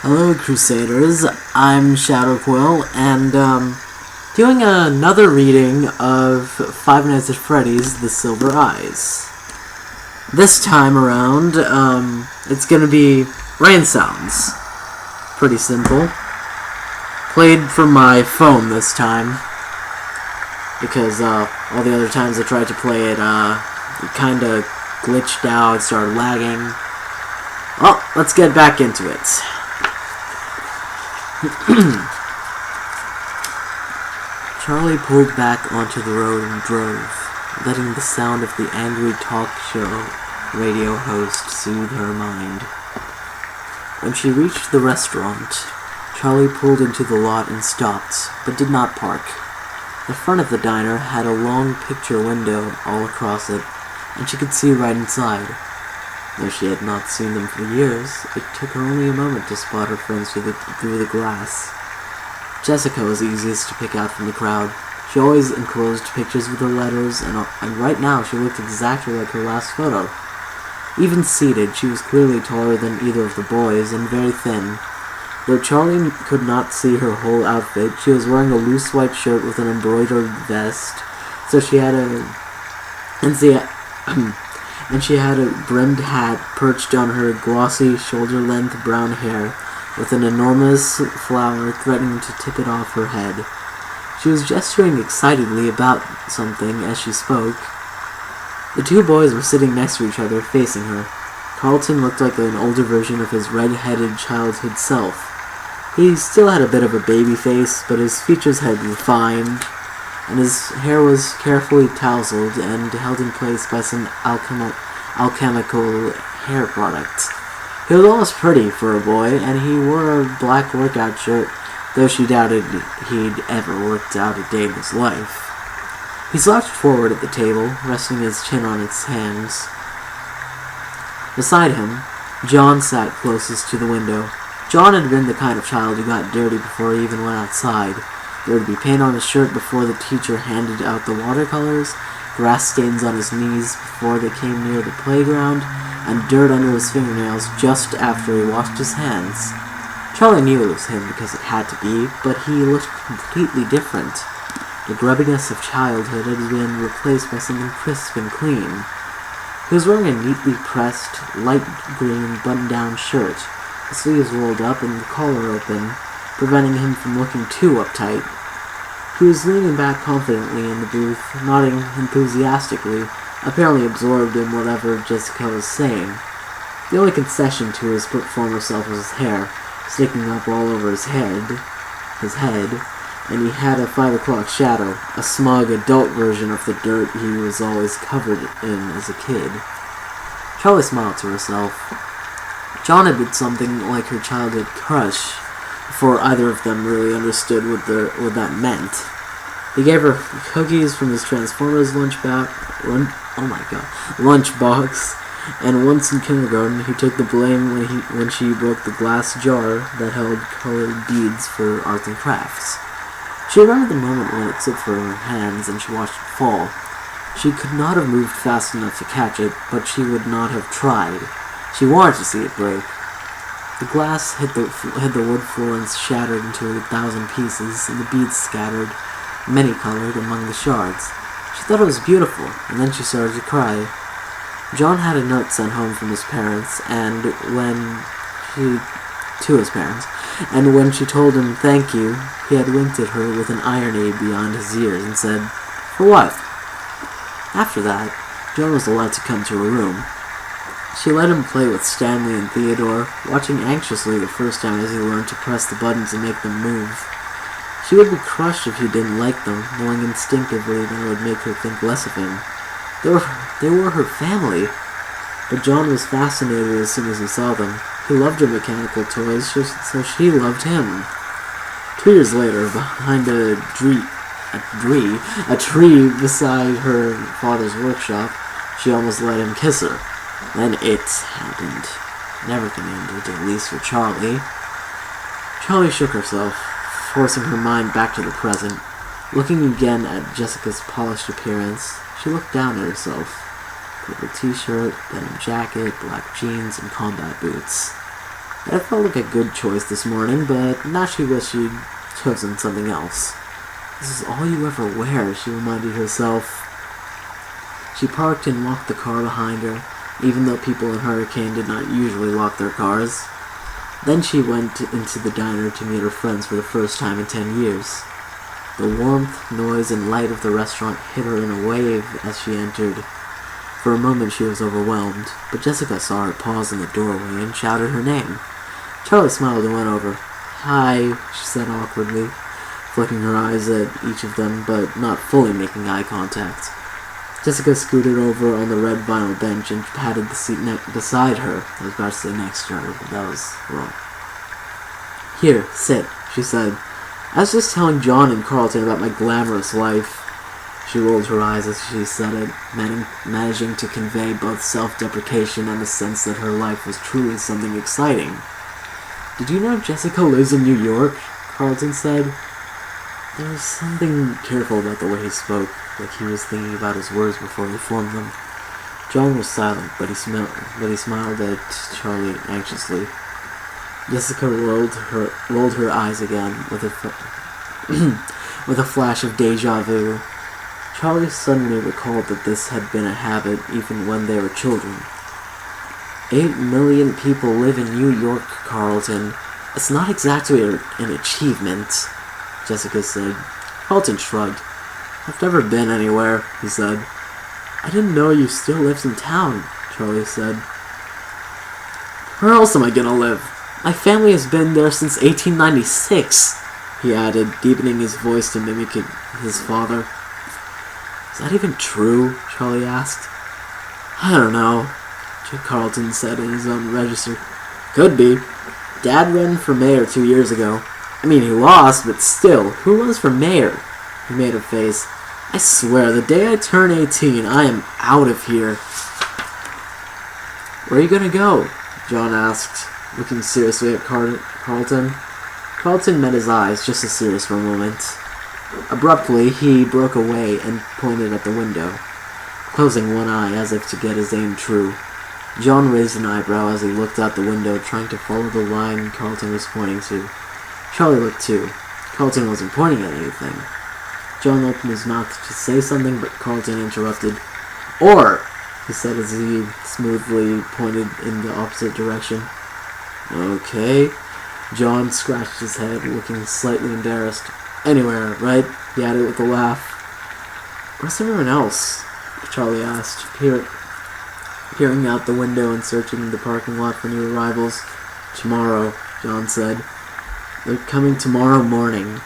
Hello, Crusaders. I'm Shadow Quill, and doing another reading of Five Nights at Freddy's: The Silver Eyes. This time around, it's gonna be rain sounds. Pretty simple. Played from my phone this time, because all the other times I tried to play it, it kinda glitched out, started lagging. Well, let's get back into it. Charlie pulled back onto the road and drove, letting the sound of the angry talk show radio host soothe her mind. When she reached the restaurant, Charlie pulled into the lot and stopped, but did not park. The front of the diner had a long picture window all across it, and she could see right inside. Though she had not seen them for years, it took her only a moment to spot her friends through the glass. Jessica was easiest to pick out from the crowd. She always enclosed pictures with her letters, and right now she looked exactly like her last photo. Even seated, she was clearly taller than either of the boys, and very thin. Though Charlie could not see her whole outfit, she was wearing a loose white shirt with an embroidered vest, so she had and she had a brimmed hat perched on her glossy, shoulder-length brown hair, with an enormous flower threatening to tip it off her head. She was gesturing excitedly about something as she spoke. The two boys were sitting next to each other, facing her. Carlton looked like an older version of his red-headed childhood self. He still had a bit of a baby face, but his features had refined, and his hair was carefully tousled and held in place by some alchemical hair product. He was almost pretty for a boy, and he wore a black workout shirt, though she doubted he'd ever worked out a day in his life. He slouched forward at the table, resting his chin on his hands. Beside him, John sat closest to the window. John had been the kind of child who got dirty before he even went outside. There would be paint on his shirt before the teacher handed out the watercolors, grass stains on his knees before they came near the playground, and dirt under his fingernails just after he washed his hands. Charlie knew it was him because it had to be, but he looked completely different. The grubbiness of childhood had been replaced by something crisp and clean. He was wearing a neatly pressed, light green button-down shirt, the sleeves rolled up and the collar open, preventing him from looking too uptight. He was leaning back confidently in the booth, nodding enthusiastically, apparently absorbed in whatever Jessica was saying. The only concession to his former self was his hair, sticking up all over his head, and he had a 5 o'clock shadow, a smug adult version of the dirt he was always covered in as a kid. Charlie smiled to herself. John had been something like her childhood crush, before either of them really understood what that meant. He gave her cookies from his Transformers lunchbox, and once in kindergarten he took the blame when she broke the glass jar that held colored beads for arts and crafts. She remembered the moment when it slipped from her hands and she watched it fall. She could not have moved fast enough to catch it, but she would not have tried. She wanted to see it break. The glass hit the wood floor and shattered into 1,000 pieces, and the beads scattered, many-colored, among the shards. She thought it was beautiful, and then she started to cry. John had a note sent home from his parents, and when she told him thank you, he had winked at her with an irony beyond his years and said, "For what?" After that, John was allowed to come to her room. She let him play with Stanley and Theodore, watching anxiously the first time as he learned to press the buttons and make them move. She would be crushed if he didn't like them, knowing instinctively that it would make her think less of him. They were her family. But John was fascinated as soon as he saw them. He loved her mechanical toys, so she loved him. 2 years later, behind a tree beside her father's workshop, she almost let him kiss her. Then it happened. And everything ended, at least for Charlie. Charlie shook herself, forcing her mind back to the present. Looking again at Jessica's polished appearance, she looked down at herself. Purple t-shirt, denim jacket, black jeans, and combat boots. It felt like a good choice this morning, but now she wished she'd chosen something else. This is all you ever wear, she reminded herself. She parked and walked the car behind her, even though people in Hurricane did not usually lock their cars. Then she went into the diner to meet her friends for the first time in 10 years. The warmth, noise, and light of the restaurant hit her in a wave as she entered. For a moment she was overwhelmed, but Jessica saw her pause in the doorway and shouted her name. Charlie smiled and went over. "Hi," she said awkwardly, flicking her eyes at each of them, but not fully making eye contact. Jessica scooted over on the red vinyl bench and patted the seat beside her. I was about to say next to her, but that was wrong. "Here, sit," she said. "I was just telling John and Carlton about my glamorous life." She rolled her eyes as she said it, managing to convey both self-deprecation and a sense that her life was truly something exciting. "Did you know Jessica lives in New York?" Carlton said. There was something careful about the way he spoke, like he was thinking about his words before he formed them. John was silent, but he smiled at Charlie anxiously. Jessica rolled her eyes again with a flash of déjà vu. Charlie suddenly recalled that this had been a habit even when they were children. 8 million people live in New York, Carlton. It's not exactly an achievement, Jessica said. Carlton shrugged. "I've never been anywhere," he said. "I didn't know you still lived in town," Charlie said. "Where else am I gonna live? My family has been there since 1896, he added, deepening his voice to mimic his father. "Is that even true?" Charlie asked. "I don't know," Carlton said in his own register. "Could be. Dad ran for mayor 2 years ago. I mean, he lost, but still, who runs for mayor?" He made a face. "I swear, the day I turn 18, I am out of here." "Where are you gonna go?" John asked, looking seriously at Carlton. Carlton met his eyes, just as serious for a moment. Abruptly, he broke away and pointed at the window, closing one eye as if to get his aim true. John raised an eyebrow as he looked out the window, trying to follow the line Carlton was pointing to. Charlie looked too. Carlton wasn't pointing at anything. John opened his mouth to say something, but Carlton interrupted. "Or," he said as he smoothly pointed in the opposite direction. "Okay." John scratched his head, looking slightly embarrassed. "Anywhere, right?" he added with a laugh. "Where's everyone else?" Charlie asked, peering out the window and searching the parking lot for new arrivals. "Tomorrow," John said. "They're coming tomorrow morning."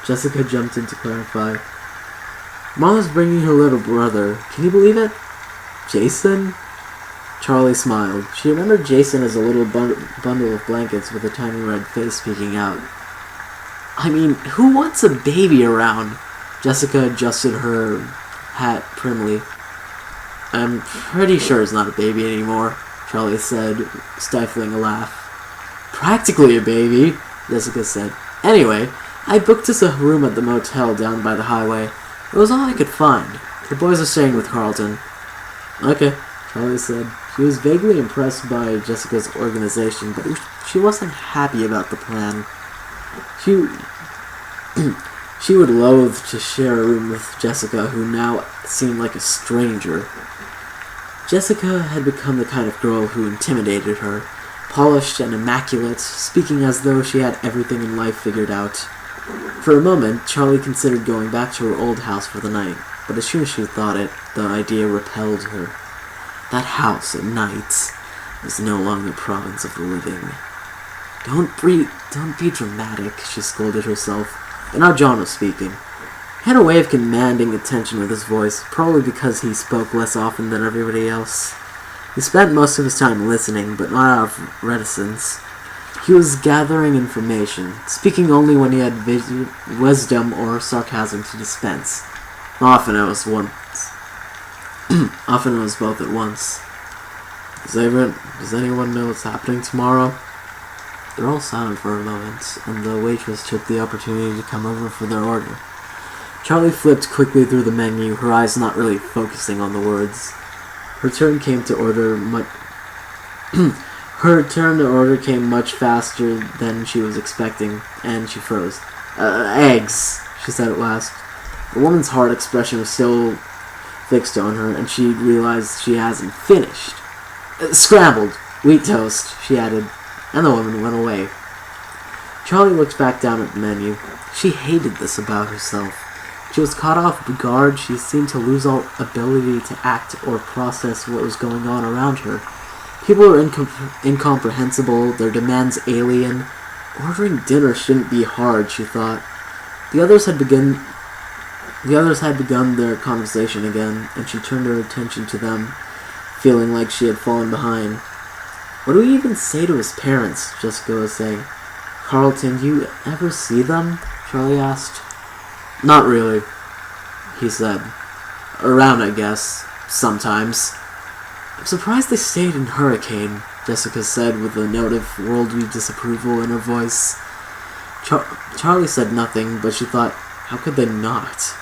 Jessica jumped in to clarify. "Mama's bringing her little brother. Can you believe it? Jason?" Charlie smiled. She remembered Jason as a little bundle of blankets with a tiny red face peeking out. "I mean, who wants a baby around?" Jessica adjusted her hat primly. "I'm pretty sure it's not a baby anymore," Charlie said, stifling a laugh. "Practically a baby," Jessica said. "Anyway, I booked us a room at the motel down by the highway. It was all I could find. The boys are staying with Carlton." "Okay," Charlie said. She was vaguely impressed by Jessica's organization, but she wasn't happy about the plan. She would loathe to share a room with Jessica, who now seemed like a stranger. Jessica had become the kind of girl who intimidated her, polished and immaculate, speaking as though she had everything in life figured out. For a moment, Charlie considered going back to her old house for the night, but as soon as she thought it, the idea repelled her. That house at night was no longer the province of the living. Don't be dramatic," she scolded herself. But now John was speaking. He had a way of commanding attention with his voice, probably because he spoke less often than everybody else. He spent most of his time listening, but not out of reticence. He was gathering information, speaking only when he had wisdom or sarcasm to dispense. Often it was both at once. Does anyone know what's happening tomorrow?" They're all silent for a moment, and the waitress took the opportunity to come over for their order. Charlie flipped quickly through the menu, her eyes not really focusing on the words. Her turn came to order Her turn to order came much faster than she was expecting, and she froze. Eggs, she said at last. The woman's hard expression was still fixed on her, and she realized she hasn't finished. Scrambled, wheat toast, she added, and the woman went away. Charlie looked back down at the menu. She hated this about herself. She was caught off guard. She seemed to lose all ability to act or process what was going on around her. People were incomprehensible, their demands alien. Ordering dinner shouldn't be hard, she thought. The others had begun their conversation again, and she turned her attention to them, feeling like she had fallen behind. What do we even say to his parents? Jessica was saying. Carlton, do you ever see them? Charlie asked. Not really, he said. Around, I guess. Sometimes. I'm surprised they stayed in Hurricane, Jessica said with a note of worldly disapproval in her voice. Charlie said nothing, but she thought, how could they not?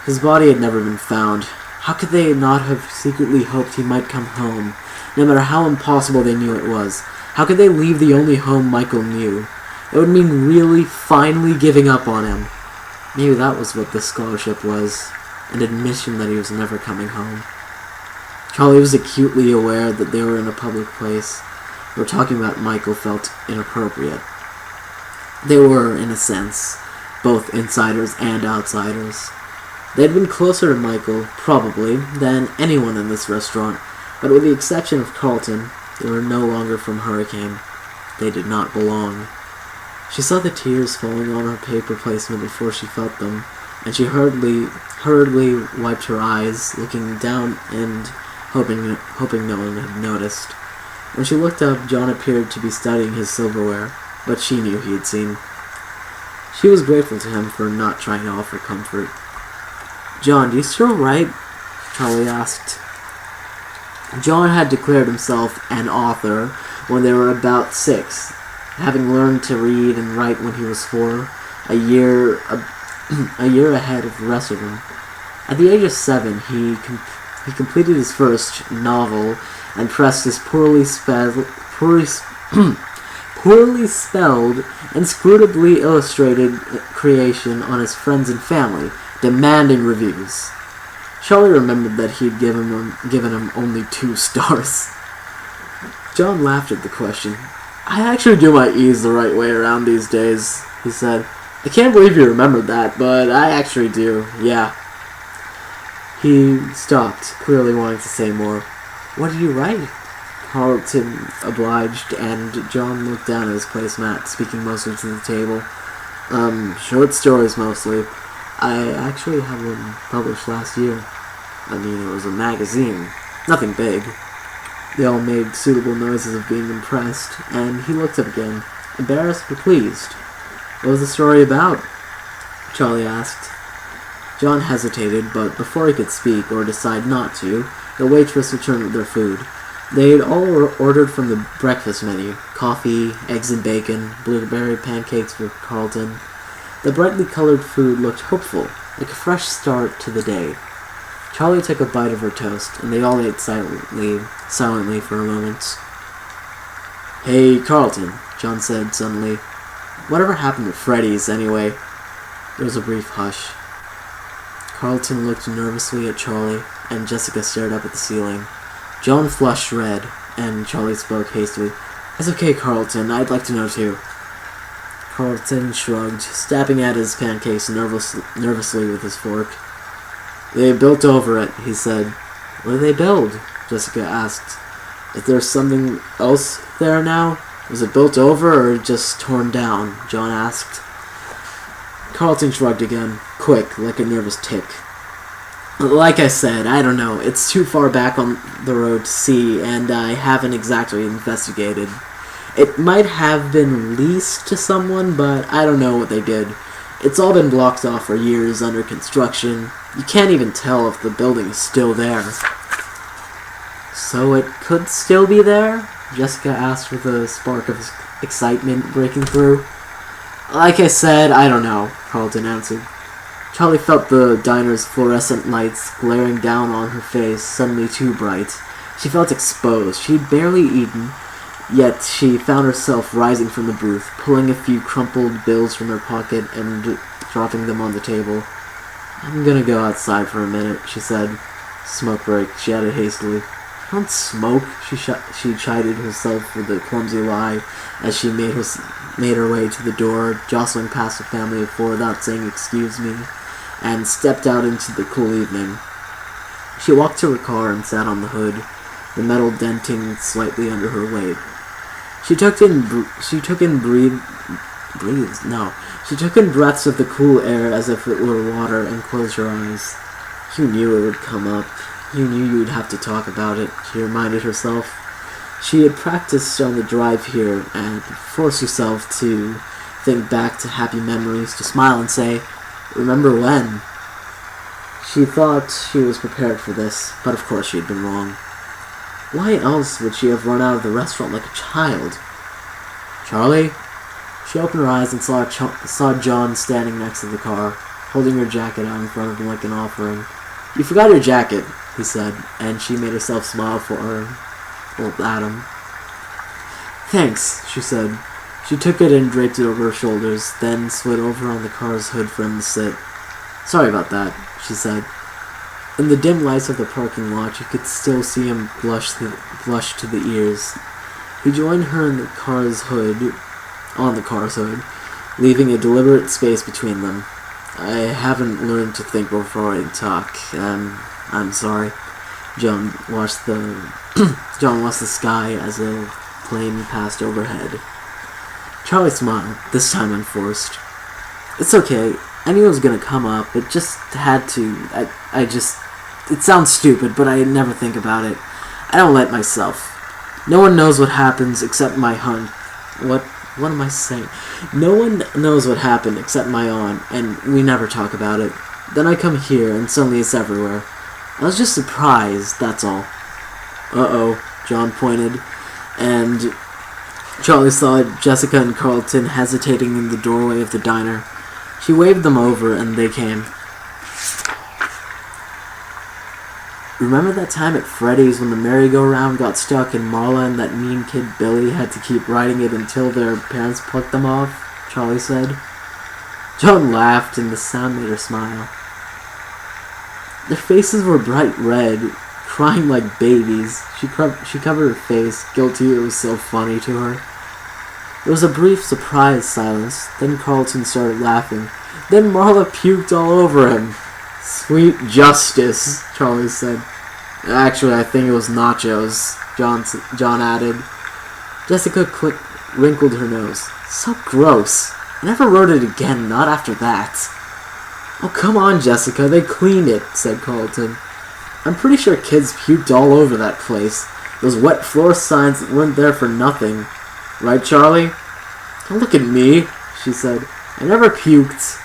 His body had never been found. How could they not have secretly hoped he might come home, no matter how impossible they knew it was? How could they leave the only home Michael knew? It would mean really, finally giving up on him. Maybe that was what this scholarship was, an admission that he was never coming home. Charlie was acutely aware that they were in a public place where talking about Michael felt inappropriate. They were, in a sense, both insiders and outsiders. They had been closer to Michael, probably, than anyone in this restaurant, but with the exception of Carlton, they were no longer from Hurricane. They did not belong. She saw the tears falling on her paper placement before she felt them, and she hurriedly wiped her eyes, looking down and hoping no one had noticed. When she looked up, John appeared to be studying his silverware, but she knew he had seen. She was grateful to him for not trying to offer comfort. John, do you still write? Charlie asked. John had declared himself an author when they were about 6, having learned to read and write when he was 4, a year ahead of the rest of them. At the age of 7, he completed his first novel and pressed his poorly spelled, inscrutably illustrated creation on his friends and family, demanding reviews. Charlie remembered that he'd given him only 2 stars. John laughed at the question. I actually do my E's the right way around these days, he said. I can't believe you remembered that, but I actually do, yeah. He stopped, clearly wanting to say more. What did you write? Carlton obliged, and John looked down at his placemat, speaking mostly to the table. Short stories mostly. I actually had one published last year. I mean, it was a magazine. Nothing big. They all made suitable noises of being impressed, and he looked up again, embarrassed but pleased. What was the story about? Charlie asked. John hesitated, but before he could speak or decide not to, the waitress returned with their food. They had all ordered from the breakfast menu: coffee, eggs and bacon, blueberry pancakes for Carlton. The brightly colored food looked hopeful, like a fresh start to the day. Charlie took a bite of her toast, and they all ate silently for a moment. Hey, Carlton, John said suddenly. Whatever happened to Freddy's, anyway? There was a brief hush. Carlton looked nervously at Charlie, and Jessica stared up at the ceiling. John flushed red, and Charlie spoke hastily. It's okay, Carlton. I'd like to know, too. Carlton shrugged, stabbing at his pancakes nervously with his fork. They built over it, he said. What did they build? Jessica asked. Is there something else there now? Was it built over or just torn down? John asked. Carlton shrugged again, quick, like a nervous tick. Like I said, I don't know. It's too far back on the road to see, and I haven't exactly investigated. It might have been leased to someone, but I don't know what they did. It's all been blocked off for years under construction. You can't even tell if the building is still there. So it could still be there? Jessica asked with a spark of excitement breaking through. Like I said, I don't know, Carlton answered. Charlie felt the diner's fluorescent lights glaring down on her face, suddenly too bright. She felt exposed. She'd barely eaten, Yet she found herself rising from the booth, pulling a few crumpled bills from her pocket and dropping them on the table. "I'm gonna go outside for a minute," she said. "Smoke break," she added hastily. "I don't smoke," she chided herself with a clumsy lie as she made her way to the door, jostling past a family of four without saying "excuse me," and stepped out into the cool evening. She walked to her car and sat on the hood, the metal denting slightly under her weight. She took in breaths of the cool air as if it were water and closed her eyes. "You knew it would come up. You knew you would have to talk about it," she reminded herself. She had practiced on the drive here and forced herself to think back to happy memories, to smile and say, "Remember when?" She thought she was prepared for this, but of course she had been wrong. Why else would she have run out of the restaurant like a child? "Charlie?" She opened her eyes and saw John standing next to the car, holding her jacket out in front of him like an offering. "You forgot your jacket," he said, and she made herself smile for her. Well, Adam. "Thanks," she said. She took it and draped it over her shoulders, then slid over on the car's hood for him to sit. "Sorry about that," she said. In the dim lights of the parking lot, you could still see him blush to the ears. He joined her in the car's hood, leaving a deliberate space between them. "I haven't learned to think before I talk. I'm sorry." John watched the sky as a plane passed overhead. Charlie smiled, this time unforced. "It's okay. I knew it was gonna come up. It just had to. It sounds stupid, but I never think about it. I don't let myself. No one knows what happens except my hunt. What am I saying? No one knows what happened except my aunt, and we never talk about it. Then I come here, and suddenly it's everywhere. I was just surprised, that's all." "Uh-oh," John pointed, and Charlie saw Jessica and Carlton hesitating in the doorway of the diner. She waved them over, and they came. "Remember that time at Freddy's when the merry-go-round got stuck and Marla and that mean kid Billy had to keep riding it until their parents plucked them off?" Charlie said. John laughed, and the sound made her smile. Their faces were bright red, crying like babies. She covered her face, guilty it was so funny to her. There was a brief, surprised silence. Then Carlton started laughing. Then Marla puked all over him. "Sweet justice," Charlie said. "Actually, I think it was nachos," John added. Jessica wrinkled her nose. "So gross. I never wrote it again, not after that." "Oh, come on, Jessica, they cleaned it," said Carlton. "I'm pretty sure kids puked all over that place. Those wet floor signs weren't there for nothing. Right, Charlie?" "Don't look at me," she said. "I never puked."